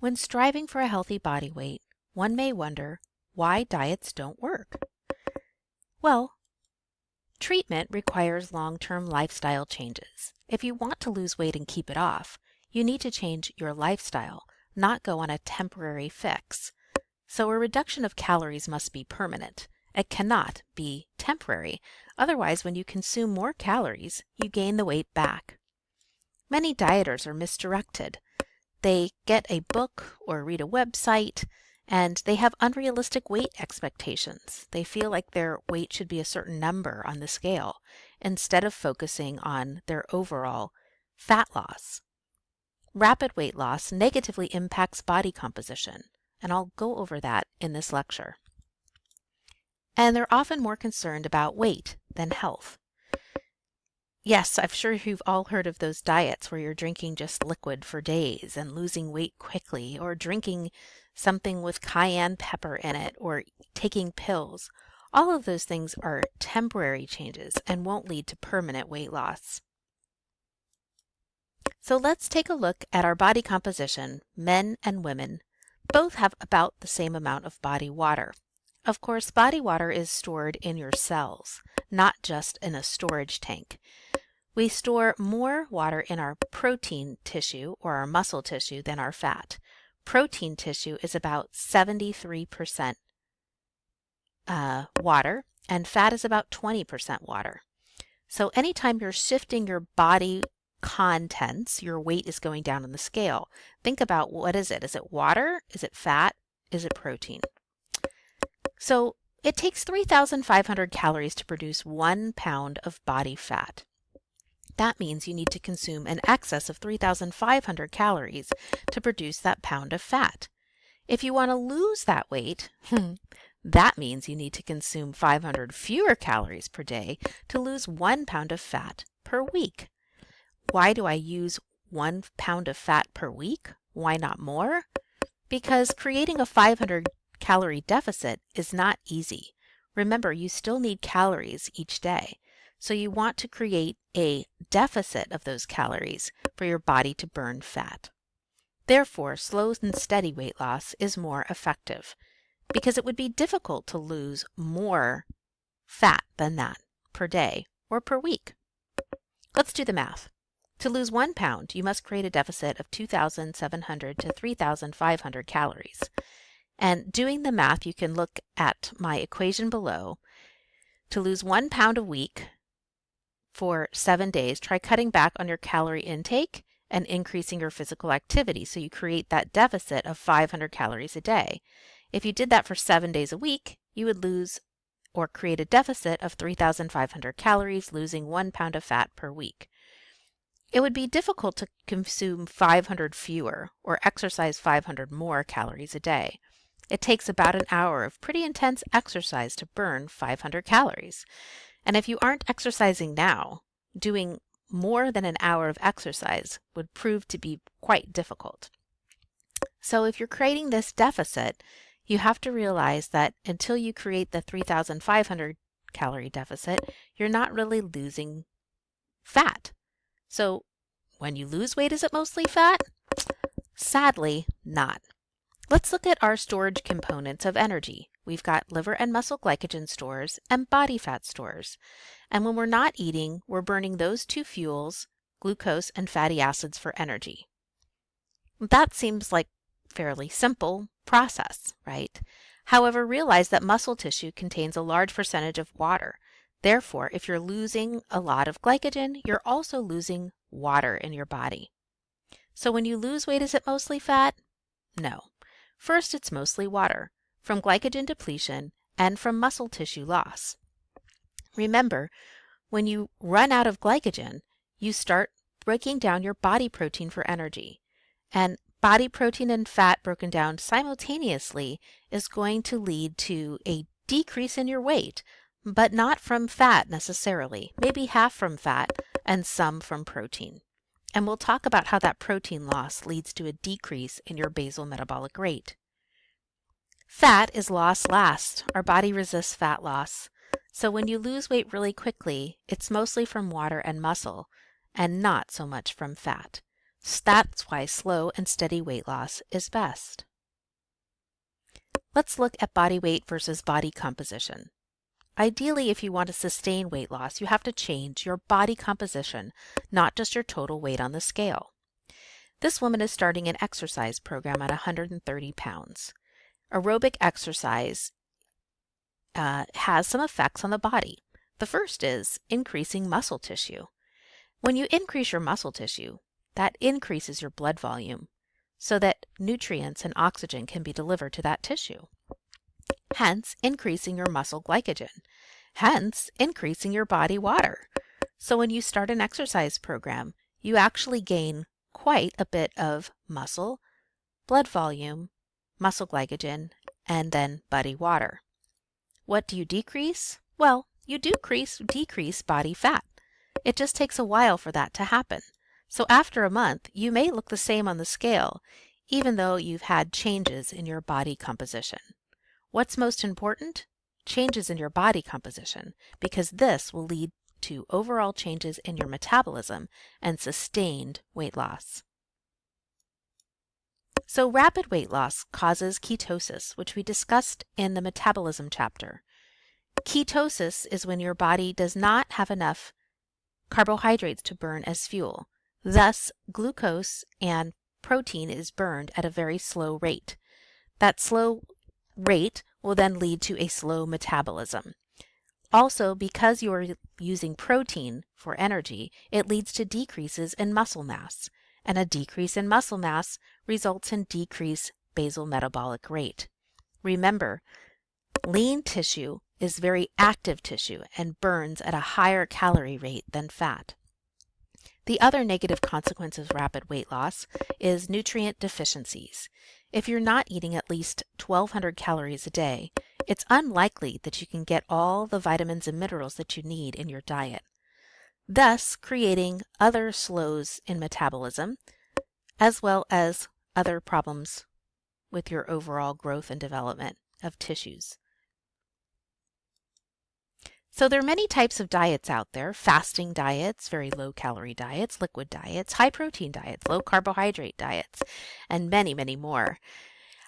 When striving for a healthy body weight, one may wonder why diets don't work. Well, treatment requires long-term lifestyle changes. If you want to lose weight and keep it off, you need to change your lifestyle, not go on a temporary fix. So a reduction of calories must be permanent. It cannot be temporary. Otherwise, when you consume more calories, you gain the weight back. Many dieters are misdirected. They get a book or read a website and they have unrealistic weight expectations. They feel like their weight should be a certain number on the scale instead of focusing on their overall fat loss. Rapid weight loss negatively impacts body composition, and I'll go over that in this lecture. And they're often more concerned about weight than health. Yes, I'm sure you've all heard of those diets where you're drinking just liquid for days and losing weight quickly, or drinking something with cayenne pepper in it, or taking pills. All of those things are temporary changes and won't lead to permanent weight loss. So let's take a look at our body composition. Men and women both have about the same amount of body water. Of course, body water is stored in your cells, not just in a storage tank. We store more water in our protein tissue or our muscle tissue than our fat. Protein tissue is about 73% water, and fat is about 20% water. So anytime you're shifting your body contents, your weight is going down on the scale. Think about, what is it? Is it water? Is it fat? Is it protein? So it takes 3,500 calories to produce 1 pound of body fat. That means you need to consume an excess of 3,500 calories to produce that pound of fat. If you want to lose that weight, that means you need to consume 500 fewer calories per day to lose 1 pound of fat per week. Why do I use 1 pound of fat per week? Why not more? Because creating a 500 calorie deficit is not easy. Remember, you still need calories each day. So you want to create a deficit of those calories for your body to burn fat. Therefore, slow and steady weight loss is more effective because it would be difficult to lose more fat than that per day or per week. Let's do the math. To lose 1 pound, you must create a deficit of 2,700 to 3,500 calories. And doing the math, you can look at my equation below. To lose 1 pound a week for 7 days, try cutting back on your calorie intake and increasing your physical activity so you create that deficit of 500 calories a day. If you did that for 7 days a week, you would lose or create a deficit of 3,500 calories, losing 1 pound of fat per week. It would be difficult to consume 500 fewer or exercise 500 more calories a day. It takes about an hour of pretty intense exercise to burn 500 calories. And if you aren't exercising now, doing more than an hour of exercise would prove to be quite difficult. So if you're creating this deficit, you have to realize that until you create the 3,500 calorie deficit, you're not really losing fat. So when you lose weight, is it mostly fat? Sadly, not. Let's look at our storage components of energy. We've got liver and muscle glycogen stores and body fat stores. And when we're not eating, we're burning those two fuels, glucose and fatty acids, for energy. That seems like a fairly simple process, right? However, realize that muscle tissue contains a large percentage of water. Therefore, if you're losing a lot of glycogen, you're also losing water in your body. So when you lose weight, is it mostly fat? No. First, it's mostly water, from glycogen depletion and from muscle tissue loss. Remember, when you run out of glycogen, you start breaking down your body protein for energy. And body protein and fat broken down simultaneously is going to lead to a decrease in your weight, but not from fat necessarily, maybe half from fat and some from protein. And we'll talk about how that protein loss leads to a decrease in your basal metabolic rate. Fat is lost last. Our body resists fat loss. So when you lose weight really quickly, it's mostly from water and muscle, and not so much from fat. That's why slow and steady weight loss is best. Let's look at body weight versus body composition. Ideally, if you want to sustain weight loss, you have to change your body composition, not just your total weight on the scale. This woman is starting an exercise program at 130 pounds. Aerobic exercise has some effects on the body. The first is increasing muscle tissue. When you increase your muscle tissue, that increases your blood volume so that nutrients and oxygen can be delivered to that tissue, hence increasing your muscle glycogen, hence increasing your body water. So when you start an exercise program, you actually gain quite a bit of muscle, blood volume, muscle glycogen, and then body water. What do you decrease? Well, you decrease body fat. It just takes a while for that to happen. So after a month, you may look the same on the scale, even though you've had changes in your body composition. What's most important? Changes in your body composition, because this will lead to overall changes in your metabolism and sustained weight loss. So rapid weight loss causes ketosis, which we discussed in the metabolism chapter. Ketosis is when your body does not have enough carbohydrates to burn as fuel. Thus, glucose and protein is burned at a very slow rate. That slow rate will then lead to a slow metabolism. Also, because you are using protein for energy, it leads to decreases in muscle mass, and a decrease in muscle mass results in decreased basal metabolic rate. Remember, lean tissue is very active tissue and burns at a higher calorie rate than fat. The other negative consequence of rapid weight loss is nutrient deficiencies. If you're not eating at least 1,200 calories a day, it's unlikely that you can get all the vitamins and minerals that you need in your diet, thus creating other slows in metabolism, as well as other problems with your overall growth and development of tissues. So there are many types of diets out there: fasting diets, very low calorie diets, liquid diets, high protein diets, low carbohydrate diets, and many, many more.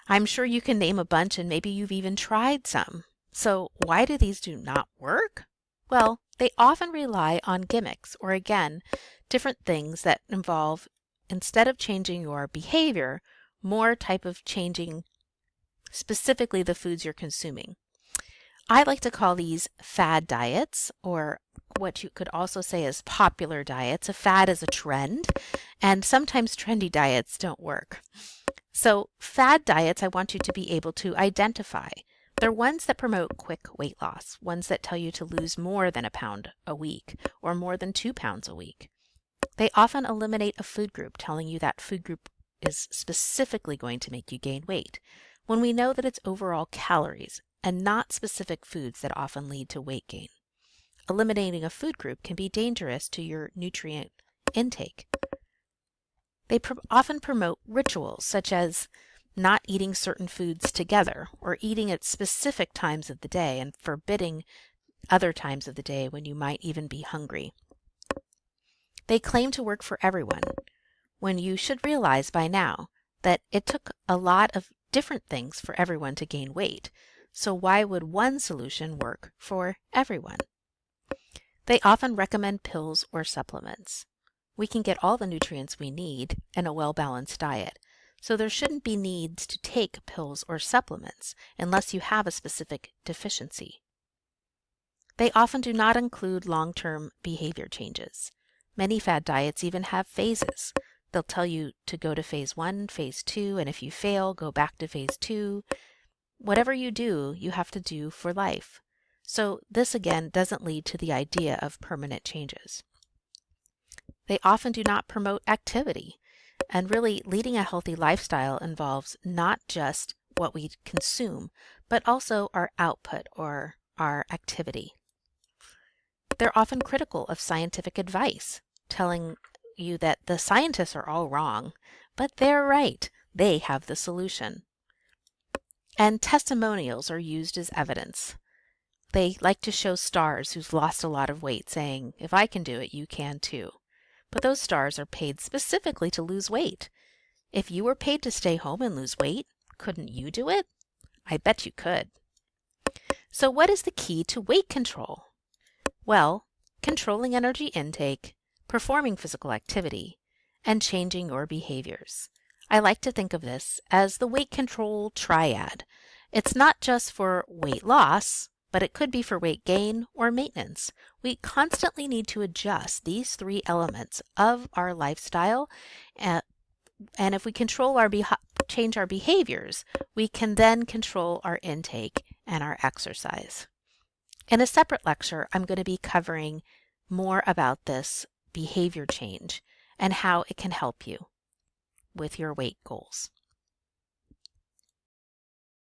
I'm sure you can name a bunch, and maybe you've even tried some. So why do these do not work? Well, they often rely on gimmicks, or again, different things that involve, instead of changing your behavior, more type of changing specifically the foods you're consuming. I like to call these fad diets, or what you could also say is popular diets. A fad is a trend, and sometimes trendy diets don't work. So fad diets, I want you to be able to identify. They're ones that promote quick weight loss, ones that tell you to lose more than a pound a week or more than 2 pounds a week. They often eliminate a food group, telling you that food group is specifically going to make you gain weight, when we know that it's overall calories and not specific foods that often lead to weight gain. Eliminating a food group can be dangerous to your nutrient intake. They often promote rituals, such as not eating certain foods together, or eating at specific times of the day and forbidding other times of the day when you might even be hungry. They claim to work for everyone, when you should realize by now that it took a lot of different things for everyone to gain weight. So why would one solution work for everyone? They often recommend pills or supplements. We can get all the nutrients we need in a well-balanced diet, so there shouldn't be needs to take pills or supplements unless you have a specific deficiency. They often do not include long-term behavior changes. Many fad diets even have phases. They'll tell you to go to phase 1, phase 2, and if you fail, go back to phase 2. Whatever you do, you have to do for life. So this again doesn't lead to the idea of permanent changes. They often do not promote activity, and really leading a healthy lifestyle involves not just what we consume, but also our output or our activity. They're often critical of scientific advice, telling you that the scientists are all wrong, but they're right. They have the solution. And testimonials are used as evidence. They like to show stars who've lost a lot of weight saying, if I can do it, you can too. but those stars are paid specifically to lose weight. If you were paid to stay home and lose weight, couldn't you do it? I bet you could. So what is the key to weight control? Well, controlling energy intake, performing physical activity, and changing your behaviors. I like to think of this as the weight control triad. It's not just for weight loss, but it could be for weight gain or maintenance. We constantly need to adjust these three elements of our lifestyle, and if we change our behaviors, we can then control our intake and our exercise. In a separate lecture, I'm going to be covering more about this behavior change and how it can help you with your weight goals.